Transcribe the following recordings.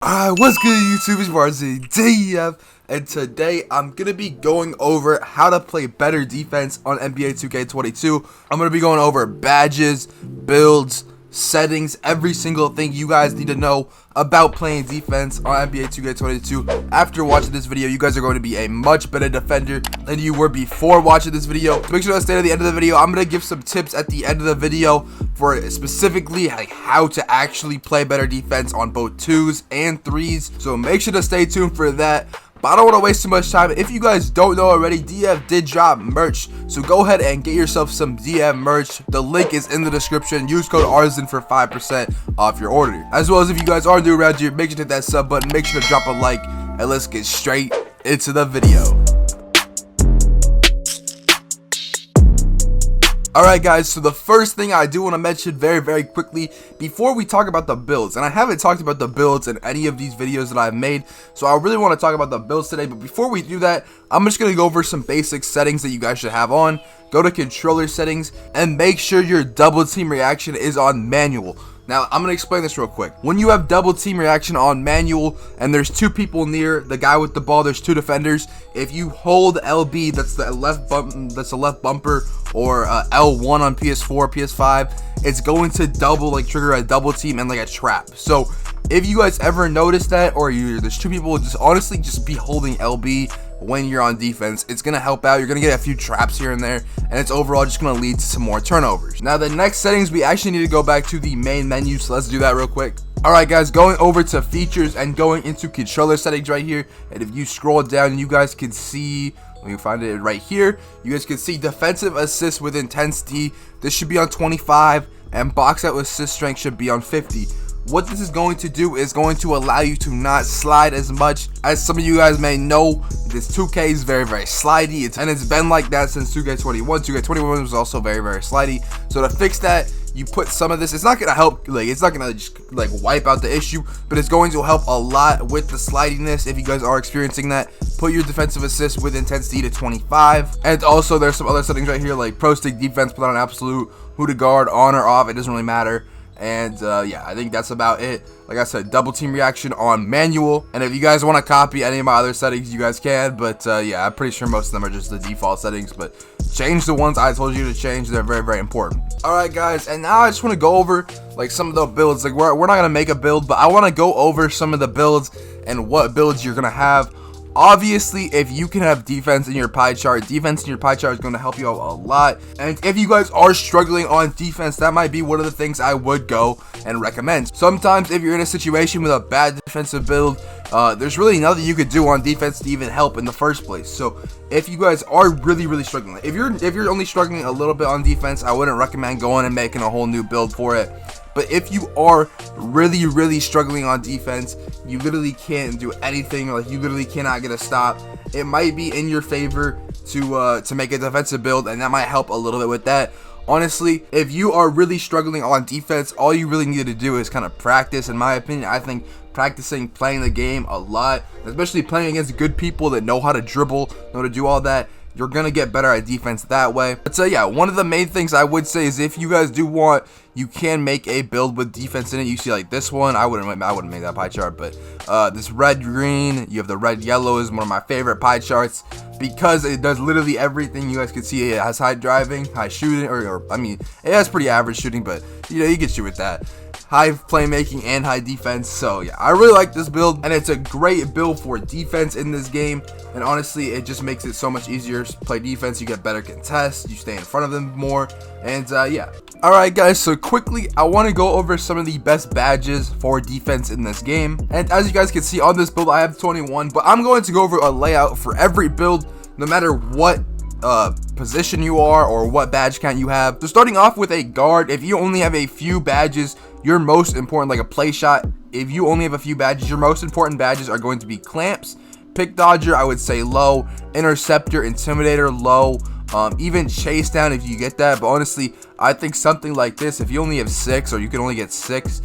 Alright, what's good YouTube? It's Aurzyn DF, and today I'm going to be going over how to play better defense on NBA 2K22. I'm going to be going over badges, builds, settings, every single thing you guys need to know about playing defense on NBA 2K22. After watching this video, you guys are going to be a much better defender than you were before watching this video. Make sure to stay to the end of the video. I'm going to give some tips at the end of the video for specifically like how to actually play better defense on both 2s and 3s. So make sure to stay tuned for that. But I don't want to waste too much time. If you guys don't know already, DF did drop merch, so go ahead and get yourself some DF merch. The link is in the description. Use code Aurzyn for 5% off your order. As well as if you guys are new around here, make sure to hit that sub button, make sure to drop a like, and let's get straight into the video. Alright guys, so the first thing I do want to mention very quickly before we talk about the builds, and I haven't talked about the builds in any of these videos that I've made, so I really want to talk about the builds today. But before we do that, I'm just going to go over some basic settings that you guys should have on. Go to controller settings and make sure your double team reaction is on manual. Now, I'm going to explain this real quick. When you have double team reaction on manual and there's two people near the guy with the ball, there's two defenders. If you hold LB, that's the left bumper, or L1 on PS4, PS5, it's going to trigger a double team and like a trap. So if you guys ever notice that, or there's two people, just honestly just be holding LB when you're on defense. It's gonna help out. You're gonna get a few traps here and there, and it's overall just gonna lead to some more turnovers. Now the next settings, we actually need to go back to the main menu, so let's do that real quick. Alright guys, going over to features and going into controller settings right here, and if you scroll down, you guys can see, let me find it right here, you guys can see defensive assist with intensity. This should be on 25, and box out assist strength should be on 50. What this is going to do is going to allow you to not slide as much. As some of you guys may know, this 2K is very slidey, and it's been like that since 2K21. 2K21 was also very slidey. So to fix that, you put some of this. It's not gonna help, it's not gonna just wipe out the issue, but it's going to help a lot with the slidiness. If you guys are experiencing that, put your defensive assist with intensity to 25. And also there's some other settings right here, like pro stick defense, put on absolute, who to guard, on or off, it doesn't really matter. And yeah, I think that's about it. Like I said, double team reaction on manual, and if you guys want to copy any of my other settings, you guys can, but yeah, I'm pretty sure most of them are just the default settings, but change the ones I told you to change. They're very important. Alright guys, and now I just want to go over some of the builds. We're not gonna make a build, but I want to go over some of the builds and what builds you're gonna have. Obviously, if you can have defense in your pie chart, defense in your pie chart is going to help you out a lot. And if you guys are struggling on defense, that might be one of the things I would go and recommend. Sometimes if you're in a situation with a bad defensive build, there's really nothing you could do on defense to even help in the first place. So if you guys are really struggling, if you're only struggling a little bit on defense, I wouldn't recommend going and making a whole new build for it. But if you are really struggling on defense, you literally can't do anything, you literally cannot get a stop, it might be in your favor to make a defensive build, and that might help a little bit with that. Honestly, if you are really struggling on defense, all you really need to do is kind of practice. In my opinion, I think practicing playing the game a lot, especially playing against good people that know how to dribble, know how to do all that, you're gonna get better at defense that way. But so yeah, one of the main things I would say is if you guys do want, you can make a build with defense in it. You see like this one, I wouldn't make that pie chart, but this red green, you have the red yellow is one of my favorite pie charts because it does literally everything. You guys can see it has high driving, high shooting, or I mean, it has pretty average shooting, but you know, you can shoot with that. High playmaking and high defense. So yeah, I really like this build, and it's a great build for defense in this game. And honestly, it just makes it so much easier to play defense. You get better contests, you stay in front of them more, and yeah. Alright guys, so quickly I want to go over some of the best badges for defense in this game. And as you guys can see on this build, I have 21, but I'm going to go over a layout for every build, no matter what position you are or what badge count you have. So starting off with a guard, if you only have a few badges, your most important, like a play shot, if you only have a few badges, your most important badges are going to be clamps, pick dodger, I would say low, interceptor, intimidator, low, even chase down if you get that. But honestly, I think something like this, if you only have 6 or you can only get 6,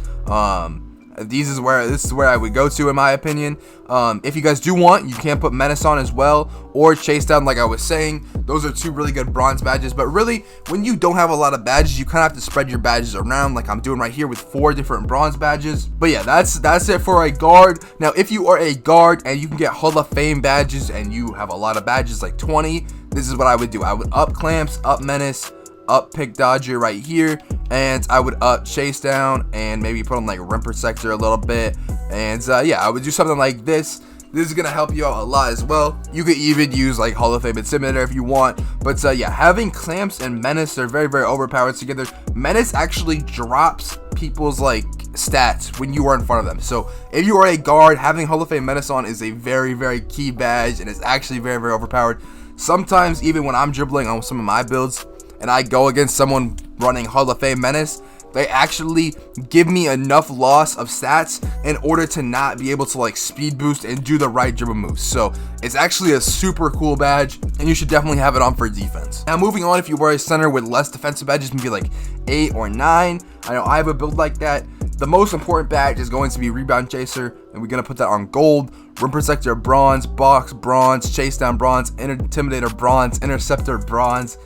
This is where I would go to, in my opinion. If you guys do want, you can put Menace on as well, or Chase Down, like I was saying. Those are two really good bronze badges. But really, when you don't have a lot of badges, you kind of have to spread your badges around, like I'm doing right here with 4 different bronze badges. But yeah, that's it for a guard. Now, if you are a guard and you can get Hall of Fame badges and you have a lot of badges, like 20, this is what I would do. I would up Clamps, up Menace, up Pick Dodger right here, and I would up Chase Down and maybe put on like Rim Protector a little bit. And yeah, I would do something like this. This is gonna help you out a lot as well. You could even use like Hall of Fame Intimidator if you want. But yeah, having Clamps and Menace, they're very, very overpowered together. Menace actually drops people's like stats when you are in front of them. So if you are a guard, having Hall of Fame Menace on is a very, very key badge, and it's actually very, very overpowered. Sometimes even when I'm dribbling on some of my builds and I go against someone running Hall of Fame Menace, they actually give me enough loss of stats in order to not be able to like speed boost and do the right dribble moves. So it's actually a super cool badge, and you should definitely have it on for defense. Now moving on, if you were a center with less defensive badges, maybe like 8 or 9, I know I have a build like that. The most important badge is going to be Rebound Chaser, and we're going to put that on gold. Rim Protector bronze, Box bronze, Chase Down bronze, Intimidator bronze, Interceptor bronze.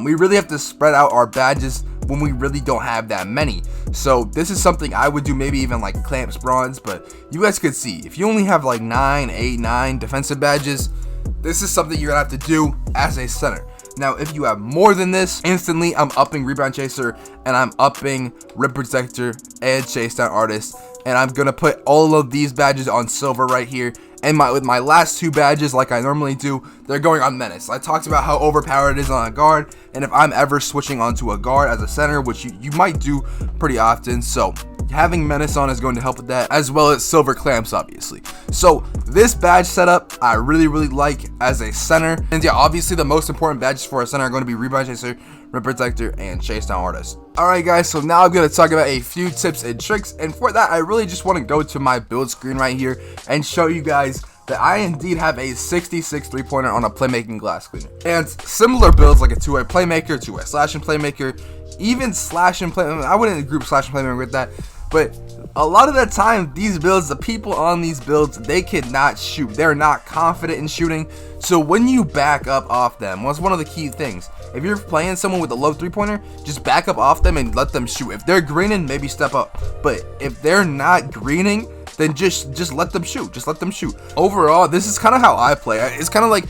We really have to spread out our badges when we really don't have that many. So this is something I would do, maybe even like Clamps bronze. But you guys could see, if you only have like 9, 8, 9 defensive badges, this is something you're gonna have to do as a center. Now, if you have more than this, instantly I'm upping Rebound Chaser, and I'm upping Rim Protector and Chase Down Artist, and I'm gonna put all of these badges on silver right here. And with my last 2 badges, like I normally do, they're going on Menace. I talked about how overpowered it is on a guard, and if I'm ever switching onto a guard as a center, which you might do pretty often, so having Menace on is going to help with that, as well as silver Clamps, obviously. So this badge setup I really, really like as a center. And yeah, obviously the most important badges for a center are going to be Rebound Chaser, Rim Protector, and Chase Down Artist. Alright guys, so now I'm going to talk about a few tips and tricks, and for that I really just want to go to my build screen right here and show you guys that I indeed have a 66 3-pointer on a playmaking glass cleaner. And similar builds like a 2-way playmaker, 2-way slashing playmaker, even slashing playmaker. I wouldn't group slashing playmaker with that, but a lot of the time these builds, the people on these builds, they cannot shoot. They're not confident in shooting. So when you back up off them, what's one of the key things? If you're playing someone with a low 3-pointer, just back up off them and let them shoot. If they're greening, maybe step up. But if they're not greening, then just let them shoot. Just let them shoot. Overall, this is kind of how I play. It's kind of like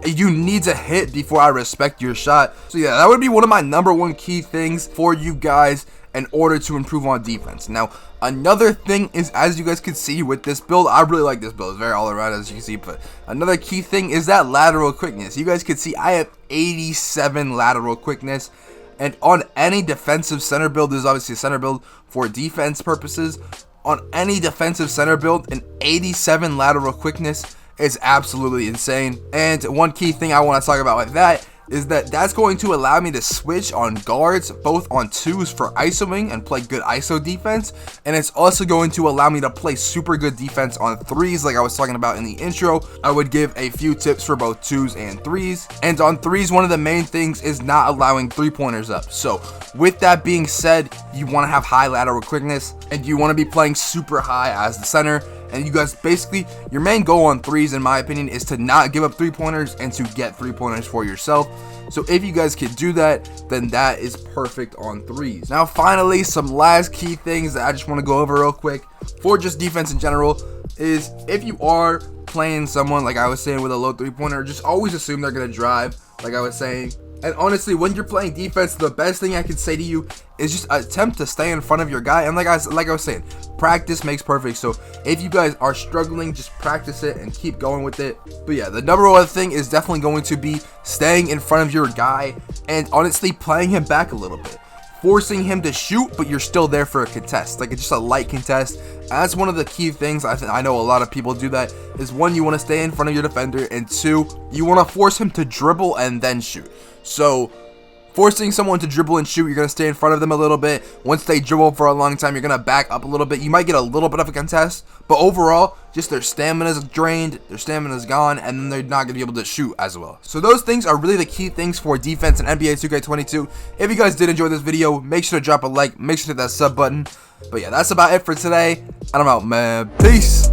you need to hit before I respect your shot. So yeah, that would be one of my #1 key things for you guys in order to improve on defense. Now, another thing is, as you guys can see with this build, I really like this build. It's very all around, as you can see. But another key thing is that lateral quickness. You guys can see I have 87 lateral quickness. And on any defensive center build, this is obviously a center build for defense purposes. On any defensive center build, an 87 lateral quickness is absolutely insane. And one key thing I want to talk about with that is that that's going to allow me to switch on guards, both on 2s for isoing and play good ISO defense, and it's also going to allow me to play super good defense on 3s like I was talking about in the intro. I would give a few tips for both 2s and 3s, and on 3s, one of the main things is not allowing 3-pointers up. So with that being said, you want to have high lateral quickness, and you want to be playing super high as the center. And you guys, basically, your main goal on 3s, in my opinion, is to not give up 3-pointers and to get 3-pointers for yourself. So if you guys can do that, then that is perfect on 3s. Now, finally, some last key things that I just want to go over real quick for just defense in general is if you are playing someone, like I was saying, with a low 3-pointer, just always assume they're going to drive, like I was saying. And honestly, when you're playing defense, the best thing I can say to you is just attempt to stay in front of your guy. And like I was saying, practice makes perfect. So if you guys are struggling, just practice it and keep going with it. But yeah, the #1 thing is definitely going to be staying in front of your guy and honestly playing him back a little bit. Forcing him to shoot, but you're still there for a contest, like it's just a light contest. That's one of the key things. I know a lot of people do that. Is 1, you want to stay in front of your defender, and 2, you want to force him to dribble and then shoot. So Forcing someone to dribble and shoot, you're going to stay in front of them a little bit. Once they dribble for a long time, you're going to back up a little bit. You might get a little bit of a contest, but overall, just their stamina is drained, their stamina is gone, and then they're not going to be able to shoot as well. So those things are really the key things for defense in NBA 2K22. If you guys did enjoy this video, make sure to drop a like, make sure to hit that sub button. But yeah, that's about it for today, and I'm out, man. Peace.